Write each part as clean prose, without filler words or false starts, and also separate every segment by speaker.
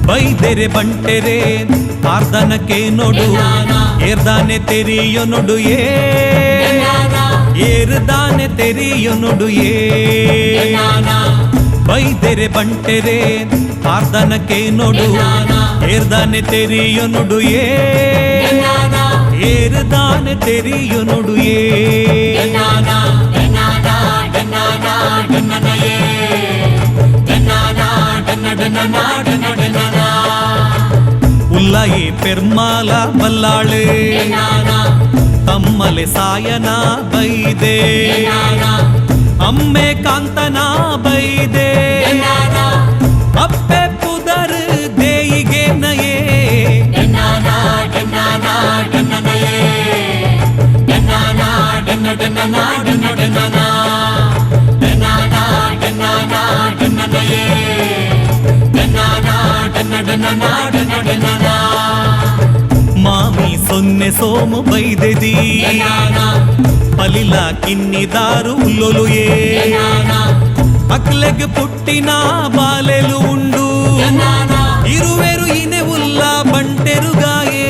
Speaker 1: ಬೈದೆರೆ ಬಂಟೆರೆ ಆರ್ದನಕ್ಕೆ ನೋಡು ಏರ್ದಾನೆ ತೆರಿಯೋ ನೋಡು ಏರ್ದಾನೆ ತೆರಿಯೋ ನೋಡು ಬೈದೆರೆ ಬಂಟೆರೆ ಆರ್ದನಕ್ಕೆ ನೋಡು ಏರ್ದಾನೆ ತೆರಿಯೋ ನೋಡು ಏರ್ದಾನೆ ತೆರಿಯೋ ನೋಡು ಉಲ್ಲಾಯಿ ಪೆರ್ಮಾಲ ಬಲ್ಲಾಳೆ ತಮ್ಮಲೆ ಸಾಯನ ಬೈದೆ ಅಮ್ಮೆ ಕಾಂತನ ಬೈದೆ ಅಪ್ಪೆ ಪುದರ್ ದೇಯಿಗೆ ನಯೇ ಮಾಮಿ ಸೊನ್ನೆ ಸೋಮು ಬೈದೆದಿ ಪಲಿಲ ಕಿನ್ನಿದಾರು ಉಲ್ಲೊಲುಯೇ ಅಕ್ಲೆಗ್ ಪುಟ್ಟಿನ ಬಾಲೆಲು ಉಂಡು ಇರುವೆರು ಇನೆ ಉಲ್ಲ ಬಂಟೆರುಗಾಯೇ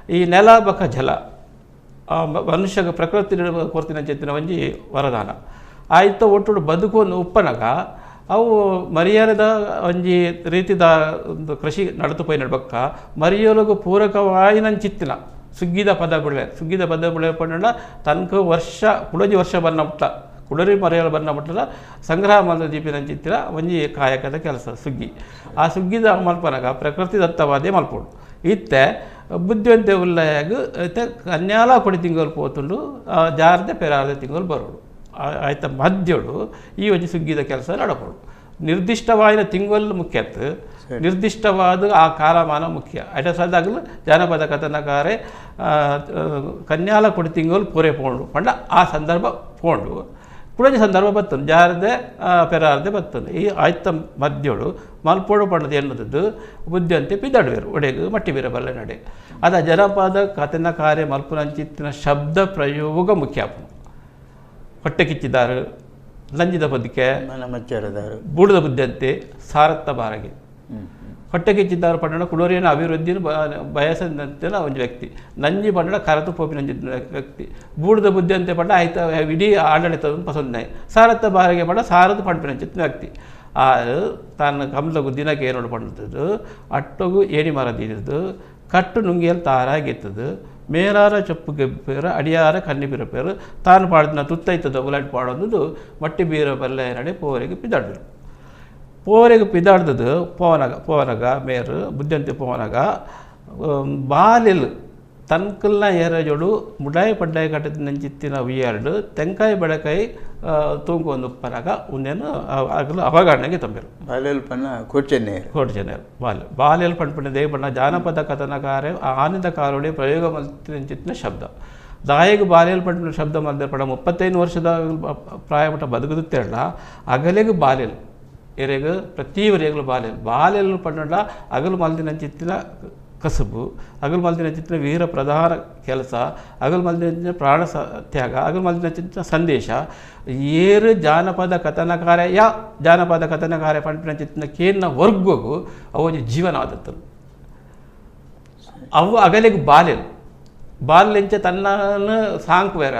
Speaker 2: ಈ ನೆಲ ಬಕ ಜಲ ಮನುಷ್ಯಗೆ ಪ್ರಕೃತಿ ಕೊರ್ತಿನ ಚೆತ್ತಿನ ಒಂಜಿ ವರದಾನ ಆಯ್ತು ಒಟ್ಟು ಬದುಕುವನ್ನು ಉಪ್ಪನಗ ಅವು ಮರಿಯರದ ಒಂಜಿ ರೀತಿದ ಒಂದು ಕೃಷಿ ನಡತುಪೋಯಿ ನಡ್ಬಕ್ಕ ಮರಿಯೊಳಗು ಪೂರಕವಾಯಿನಂಚಿತ್ತಿನ ಸುಗ್ಗಿದ ಪದ ಬುಳೆ ಪಂಡ ತನಕ ವರ್ಷ ಕುಡಜಿ ವರ್ಷ ಬನ್ನ ಮುಟ್ಟ ಕುಡರಿ ಮರೆಯಲು ಬನ್ನ ಮುಟ್ಟಲ ಸಂಗ್ರಹ ಮಾಡಿದ ದೀಪಿನಂಚಿತ್ತಿನ ಒಂಜಿ ಕಾಯಕದ ಕೆಲಸ ಸುಗ್ಗಿ ಆ ಸುಗ್ಗಿದ ಮಲ್ಪನಗ ಪ್ರಕೃತಿ ದತ್ತವಾದೇ ಮಲ್ಪೋಡು ಇತ್ತೆ ಬುದ್ಧಿವಂತೆ ಉಲ್ಲಯಾಗ ಇತ್ತೆ ಕನ್ಯಾಲ ಕೊಡಿ ತಿಂಗಳು ಪೋತುಂಡು ಜಾರದೆ ಪೆರಾರದೆ ತಿಂಗಳು ಬರೋಡು ಆಯ್ತ ಮಧ್ಯೋಡು ಈ ಒಂಜಿ ಸುಗ್ಗಿದ ಕೆಲಸ ನಡಪೋಡು ನಿರ್ದಿಷ್ಟವಾದ ತಿಂಗಳು ಮುಖ್ಯತ್ತು ನಿರ್ದಿಷ್ಟವಾದ ಆ ಕಾಲಮಾನ ಮುಖ್ಯ ಐಟ ಸದಾಗಲು ಜಾನಪದ ಕಥನಕಾರೆ ಕನ್ಯಾಲ ಕೊಡಿ ತಿಂಗಳು ಪೂರೈ ಪೋಂಡು ಪಂಡ ಆ ಸಂದರ್ಭ ಪೋಂಡು ಕುಡಜಿ ಸಂದರ್ಭ ಬರ್ತದೆ ಜಾರದೆ ಪೆರಾರದೆ ಬರ್ತದೆ ಈ ಆಯ್ತ ಮಧ್ಯೋಡು ಮಲ್ಪೋಡು ಪಂಡದ ಎನ್ನುವುದು ಬುದ್ಧಿವಂತೆ ಪಿದಾಡುವೆರು ಒಡೆಗು ಮಟ್ಟಿ ಬೀರ ಬಲ್ಲೆ ನಡೆ ಅದ ಜನಪದ ಕಥನಕಾರೆ ಮಲ್ಪುನಂಚಿತ್ತಿನ ಶಬ್ದ ಪ್ರಯೋಗ ಮುಖ್ಯ ಹೊಟ್ಟೆ ಕಿಚ್ಚಿದಾರು ಲಂಜಿದ ಬದುಕೆ ಬೂಡದ ಬುದ್ಧಿಯಂತೆ ಸಾರತ್ತ ಬಾರಗೆ ಹೊಟ್ಟೆ ಕಿಚ್ಚಿದ್ದಾರು ಪಂಡ ಕುಡೋರಿನ ಅಭಿವೃದ್ಧಿನ ಬಯಸದಂತೆ ಒಂದು ವ್ಯಕ್ತಿ ನಂಜಿ ಪಂಡ ಕರತು ಪೋಪಿನಂಜಿದ್ದ ವ್ಯಕ್ತಿ ಬೂಡದ ಬುದ್ಧಿಯಂತೆ ಪಂಡ ಆಯ್ತ ಇಡೀ ಆಡಳಿತ ಪಸಂದ ಸಾರತ್ತ ಬಾರಗೆ ಪಂಡ ಸಾರದ ಪಂಪಿನಂಚಿತ್ತಿನ ವ್ಯಕ್ತಿ ಆ ತಾನು ಕಮಲಗು ದಿನಕ್ಕೆ ಏನೋಡು ಪಂಡದ್ದು ಅಟ್ಟಗು ಏಣಿ ಮರದಿದ್ದು ಕಟ್ಟು ನುಂಗಿಯಲ್ಲಿ ತಾರಾಗಿತ್ತದು ಮೇಲಾರ ಚಪ್ಪು ಗೆಪ್ಪೇರ ಅಡಿಯಾರ ಕಣ್ಣಿ ಬೀರಪೇರು ತಾನು ಪಾಡಿನ ತುತ್ತೈತದ ಉಲಾಟ್ ಪಾಡೋದು ಮಟ್ಟಿ ಬೀರ ಬಲ್ಲೆ ನಡೆ ಪೋರೆಗೆ ಪಿದಾಡಿದ್ರು ಪೋರೆಗೆ ಪಿದಾಡ್ದದು ಪೋವನಗ ಮೇರು ಬುದ್ಧಿವಂತೆ ಪೋವನಗ ಬಾಲೆಲು ತನ್ಕಲ್ನ ಏರಜೋಡು ಮುಡಾಯಿ ಪಡ್ಡಾಯಿ ಕಟ್ಟದ ನಂಚಿತ್ತಿನ ಉಯ್ಯಾರ್ಡು ತೆಂಕಾಯಿ ಬೆಳಕಾಯಿ ತೂಂಕೊಂದು ಉಪ್ಪನಾಗ ಉನ್ನೇನು ಆಗಲು ಅವಗಾಣನೆಗೆ ತಂಬಿರು
Speaker 3: ಬಾಲೆಲ್ ಪನ್ನ
Speaker 2: ಕೋಡ್ಚೆನ್ನೇರು ಬಾಲೆಲ್ ಪಂಪಣ್ಣ ದೇವ ಬಣ್ಣ ಜಾನಪದ ಕಥನಕಾರೆ ಆನಂದ ಕಾಲೋಡಿ ಪ್ರಯೋಗ ಮಲ್ತಿನ ಶಬ್ದ ದಾಯಿಗೆ ಬಾಲೆಲ್ ಪಂಪಿನ ಶಬ್ದ ಮಲ್ದೆ ಪಡ 35 ವರ್ಷದ ಪ್ರಾಯಪಟ್ಟ ಬದುಕುತ್ತೇಳ ಅಗಲೆಗೆ ಬಾಲೆಲ್ ಎರೆಗೆ ಪ್ರತಿವರೆಗೂ ಬಾಲೆಲ್ ಪಂಡ ಅಗಲು ಮಲ್ದಿನಂಚಿತ್ತಿನ ಕಸಬು ಅಗಲು ಮಲ್ದಿನಂಚಿತ್ತಿನ ವೀರ ಪ್ರಧಾನ ಕೆಲಸ ಅಗಲು ಮಲ್ದಿನ ಪ್ರಾಣ ತ್ಯಾಗ ಅಗಲು ಮಲ್ದಿನಂಚಿತ್ತಿನ ಸಂದೇಶ ಏರು ಜಾನಪದ ಕಥನಕಾರ್ಯ ಪಂಪಿನಂಚಿತ್ತಿನ ಕೇನ್ನ ವರ್ಗಗೂ ಅವು ಜೀವನ ಆದತ್ತು ಅವು ಅಗಲಿಗೆ ಬಾಲ್ಯಂಚ ತನ್ನ ಸಾಂಕ್ವೇರ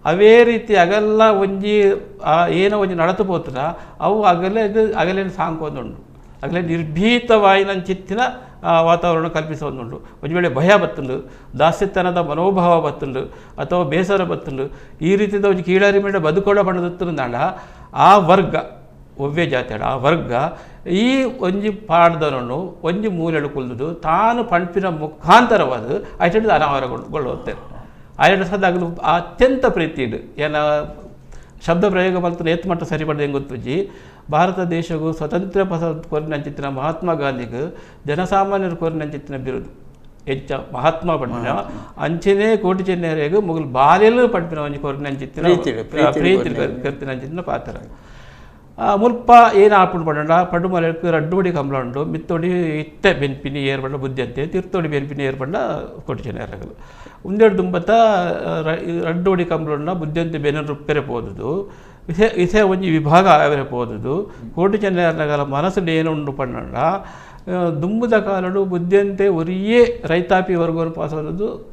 Speaker 2: ಅವೇ ರೀತಿ ಅಗಲ್ಲ ಒಂಜಿ ಏನೋ ಒಂಜಿ ನಡತುಪೋತುನ ಅವು ಅಗಲೇನು ಸಾಂಕೋದುಂಡು ಅಗಲೇ ನಿರ್ಭೀತವಾಯಿನಂಚಿತ್ತಿನ ವಾತಾವರಣ ಕಲ್ಪಿಸೋದುಂಡು ಒಂದು ವೇಳೆ ಭಯ ಬತ್ತುಂಡು ದಾಸ್ಯತನದ ಮನೋಭಾವ ಬತ್ತುಂಡು ಅಥವಾ ಬೇಸರ ಬತ್ತುಂಡು ಈ ರೀತಿಯ ಒಂದು ಕೀಳಾರಿ ಮೇಲೆ ಬದುಕೋಡ ಪಣದತ್ತುಂದಾಂಡ ಆ ವರ್ಗ ಒವ್ವೆ ಜಾತಿಯಾಡ ಆ ವರ್ಗ ಈ ಒಂಜಿ ಪಾಡ್ದನನ್ನು ಒಂಜಿ ಮೂಲೆಡು ಕುಲ್ದುದು ತಾನು ಪಂಪಿನ ಮುಖಾಂತರವಾದ ಐಟೆಡ್ ಅನಾವರಗೊಳ್ಳುತ್ತೇವೆ ಆಯ್ತು ಸದಾಗಲು ಅತ್ಯಂತ ಪ್ರೀತಿ ಇದು ಏನ ಶಬ್ದ ಪ್ರಯೋಗ ಮಲ್ತು ಏತ್ ಮಟ್ಟ ಸರಿಪಡ್ದು ಹೆಂಗೆ ಗೊತ್ತುಜ್ಜಿ ಭಾರತ ದೇಶಗೂ ಸ್ವತಂತ್ರ ಕೋರಿನಂಚಿತ್ತಿನ ಮಹಾತ್ಮ ಗಾಂಧಿಗೂ ಜನಸಾಮಾನ್ಯರು ಕೋರಿನಂಚಿತ್ತಿನ ಬಿರುದು ಹೆಚ್ಚ ಮಹಾತ್ಮ ಪಂಪಿನ ಅಂಚನೆ ಕೋಟಿ ಚೆನ್ನೈರೆಗೂ ಮುಗಲು ಬಾಲ್ಯಲು ಪಂಪಿನ ಒಂಜಿ ಕೋರಿನಂಚಿತ್ತಿನ ಪ್ರೀತಿ ಕರ್ತಿನಂಚಿತ್ತಿನ ಪಾತ್ರ ಮುಲ್ಪ ಏನು ಆಪುಂಡು ಪಂಡ ಪಂಡು ಮಲೆக்கு ರಡ್ಡುಮಡಿ ಕಂಬಳ ಉಂಡು ಮಿತ್ತೊಡಿ ಇತ್ತೆ ಬೆನ್ಪಿನಿ ಏರ್ಪಂಡ ಬುದ್ಧಿಯಂತೆ ತಿರ್ತೋಡಿ ಬೆನ್ಪಿನಿ ಏರ್ಪಂಡ ಕೋಟಿ ಚೆನ್ನೈರಗಲು ಒಂದೆರಡು ದುಂಬತ್ತ ರಡ್ಡೋಡಿ ಕಂಬಳ ಬುದ್ಧಿಯಂತೆ ಬೆನ್ನ ರುಪ್ಪೆರೆ ಪೋದುದು ಇಸೆ ಒಂಜಿ ವಿಭಾಗ ಅವರೆ ಪೋದುದು ಕೋಟಿ ಚೆನ್ನೈರಗಲ ಮನಸ್ಸು ಏನುಂಡು ಪಂಡ ದುಂಬುದ ಕಾಲಡು ಬುದ್ಧಿಯಂತೆ ಒರಿಯೇ ರೈತಾಪಿ ವರ್ಗವನ್ನು ಪಾಸೋದು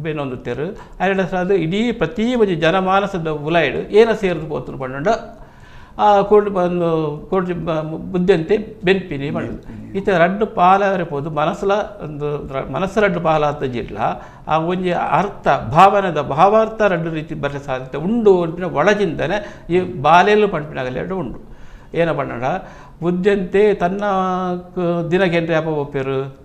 Speaker 2: ಬೇನೊಂದುತ್ತೇರು ಅರಡು ಇಡೀ ಪ್ರತಿ ಒಂಜಿ ಜನಮಾನಸದ ಉಲಾಯ್ಡು ಏನ ಸೇರಿದು ಪೋತು ಪಂಡ ಕೋಟಿ ಬುದ್ಧಿಯಂತೆ ಬೆನ್ಪಿನಿ ಮಾಡೋದು ಈತ ರಡ್ಡು ಪಾಲವರೆ ಪೋದು ಮನಸ್ಸು ರಡ್ಡು ಪಾಲಾದ ಜಿಲ್ಲ ಆ ಒಂಜಿ ಅರ್ಥ ಭಾವಾರ್ಥ ರಡ್ಡು ರೀತಿ ಬರಲಿ ಸಾಧ್ಯತೆ ಉಂಡು ಅಂಟಿನ ಒಳಜಿಂದನೆ ಈ ಬಾಲೆಯಲ್ಲೂ ಪಂಪಿನಾಗಲೆರಡು ಉಂಡು ಏನ ಪಂಡ ಬುದ್ಧಿಯಂತೆ ತನ್ನ ದಿನಗೆಂಡ್ರೆ ಯಾಪ ಒಪ್ಪೇರು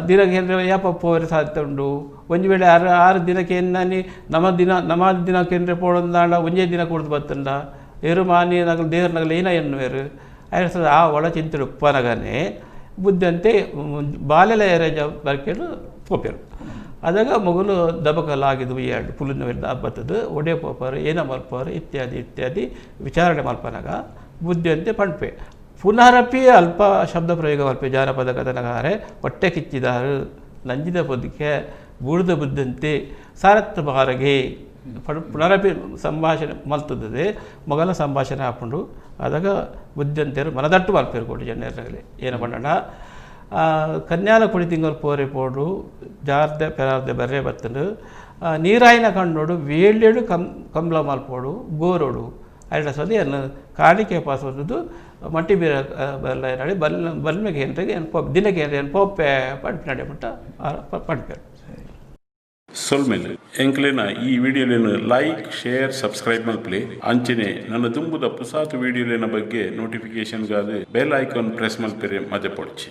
Speaker 2: ದಿನಗೆಂಡ್ರೆ ಯಾಪ ಪೋರೆ ಸಾಧ್ಯತೆ ಉಂಡು ಒಂಜಿ ವೇಳೆ ಆರು ದಿನಕ್ಕೆ ಎನ್ನನಿ ನಮ್ಮ ದಿನಕ್ಕೆಂಡ್ರೆ ಪೋಡೊಂದಾಂಡ ಒಂಜೇ ದಿನ ಕುಡ್ದು ಬತ್ತಂಡ ಏರು ಮಾನಿ ನಗಲು ದೇವ್ರ ನಗಲು ಏನ ಎನ್ನುವೇರು ಆಯ್ತು ಆ ಒಳ ಚಿಂತೆಡು ಉಪ್ಪನಗನೆ ಬುದ್ಧಿಯಂತೆ ಬಾಲೆಲ ಎರೇಜ ಬರ್ಕೇಳು ಪೋಪೇರು ಅದಾಗ ಮಗಲು ದಬಕಲಾಗಿದ್ದು ಎರಡು ಪುಲಿನ ಬತ್ತದು ಒಡೆ ಪೋಪರು ಏನ ಮಲ್ಪರು ಇತ್ಯಾದಿ ವಿಚಾರಣೆ ಮಲ್ಪನಾಗ ಬುದ್ಧಿಯಂತೆ ಪಂಪೆ ಪುನರಪಿ ಅಲ್ಪ ಶಬ್ದ ಪ್ರಯೋಗ ಮಲ್ಪೆ ಜಾನಪದ ಕಥನಕಾರೆ ಹೊಟ್ಟೆ ಕಿಚ್ಚಿದಾರು ನಂಜಿದ ಬದುಕೆ ಬೂಡಿದ ಬುದ್ಧಂತೆ ಸಾರತ್ತ ಬಾರಗೆ ಪುನರಪಿ ಸಂಭಾಷಣೆ ಮಲ್ತದೆ ಮೊಗಲ ಸಂಭಾಷಣೆ ಹಾಕೊಂಡು ಅದಾಗ ಬುದ್ಧಿಯಂತೆಯರು ಮನದಟ್ಟು ಮಲ್ಪೇರು ಕೋಟಿ ಚೆನ್ನೈರಗಲಿ ಏನು ಪಂಡ ಕನ್ಯಾಲ ಕುಡಿ ತಿಂಗಳು ಪೋರೆ ಪೋಡು ಜಾರ್ದೆ ಪೆರಾರ್ದೆ ಬರ್ರೆ ಬತ್ತಂಡು ನೀರಾಯಿನ ಕಣ್ಣೋಡು ವೇಳೆಡು ಕಂಬಳ ಮಲ್ಪೋಡು ಗೋರೋಡು ಅಲ್ಲ ಸದಿಯನ್ನು ಕಾಣಿಕೆ ಪಾಸ್ ಬಂದದ್ದು ಮಟ್ಟಿ ಬೀರ ಬಲ್ಲ ನಡಿ ಬಲ್ಮೆಗೆ ಏನ್ರಿಗೆ ದಿನಕ್ಕೆ ಏನು ಪೊಪ್ಪೆ ಪಂಪು ನಡೆ ಮುಟ್ಟ ಪಂಪೇರು
Speaker 3: ಸೊಲ್ಮೇಲೆ ಎಂಕ್ಲೆನ ಈ ವಿಡಿಯೋಲೇನು ಲೈಕ್ ಶೇರ್ ಸಬ್ಸ್ಕ್ರೈಬ್ ಮಲ್ಪಲೆ ಅಂಚನೆ ನನ್ನ ತುಂಬುದ ಪುಸಾತು ವಿಡಿಯೋಲೇನ ಬಗ್ಗೆ ನೋಟಿಫಿಕೇಶನ್ಗಾದ ಬೆಲ್ ಐಕಾನ್ ಪ್ರೆಸ್ ಮಲ್ಪೆರೆ ಮಜೆ ಪೊಡ್ಚಿ.